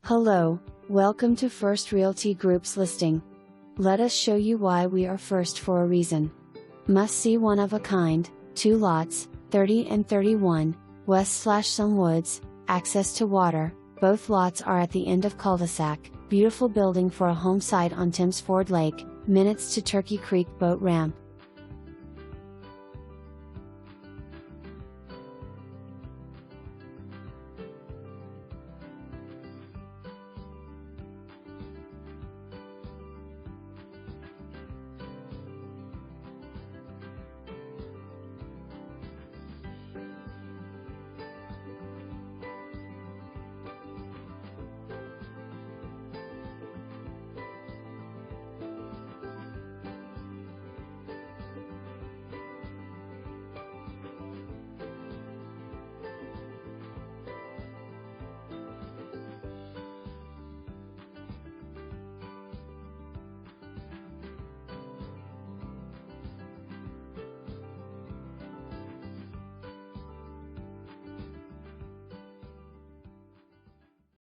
Hello, welcome to First Realty Group's listing. Let us show you why we are first for a reason. Must see one of a kind, 2 lots, 30 and 31, West/Some Woods, access to water, both lots are at the end of cul-de-sac, beautiful building for a home site on Thames Ford Lake, minutes to Turkey Creek boat ramp.